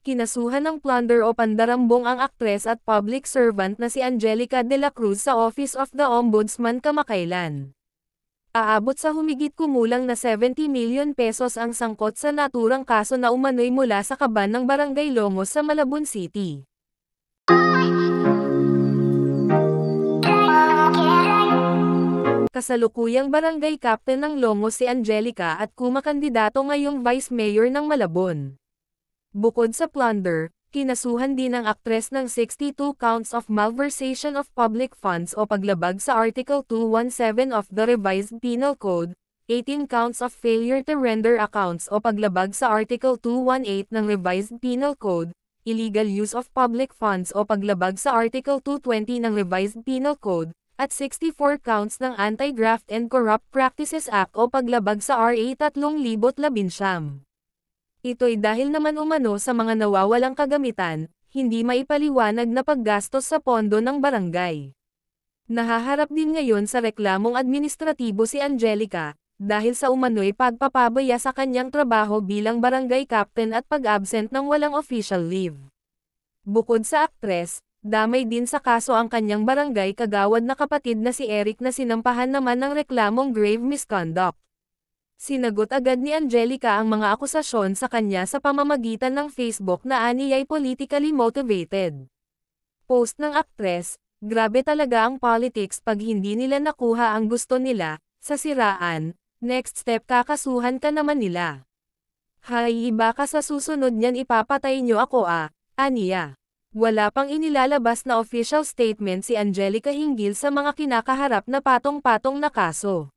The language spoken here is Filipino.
kinasuhan ng plunder o pandarambong ang aktres at public servant na si Angelica de la Cruz sa Office of the Ombudsman kamakailan. Aabot sa humigit kumulang na 70 million pesos ang sangkot sa naturang kaso na umano'y mula sa kaban ng Barangay Longos sa Malabon City. Kasalukuyang barangay captain ng Longos si Angelica at kumakandidato ngayong vice mayor ng Malabon. Bukod sa plunder, kinasuhan din ang aktres ng 62 counts of malversation of public funds o paglabag sa Article 217 of the Revised Penal Code, 18 counts of failure to render accounts o paglabag sa Article 218 ng Revised Penal Code, illegal use of public funds o paglabag sa Article 220 ng Revised Penal Code, at 64 counts ng Anti-Graft and Corrupt Practices Act o paglabag sa RA 3019. Ito'y dahil naman umano sa mga nawawalang kagamitan, hindi maipaliwanag na paggastos sa pondo ng barangay. Nahaharap din ngayon sa reklamong administratibo si Angelica, dahil sa umano'y pagpapabaya sa kanyang trabaho bilang barangay captain at pag-absent ng walang official leave. Bukod sa aktres, damay din sa kaso ang kanyang barangay kagawad na kapatid na si Eric na sinampahan naman ng reklamong grave misconduct. Sinagot agad ni Angelica ang mga akusasyon sa kanya sa pamamagitan ng Facebook na aniyay politically motivated. Post ng aktres, grabe talaga ang politics pag hindi nila nakuha ang gusto nila, sa siraan, next step kakasuhan ka naman nila. Hay iba ka sa susunod niyan ipapatay nyo ako aniya. Wala pang inilalabas na official statement si Angelica hinggil sa mga kinakaharap na patong-patong na kaso.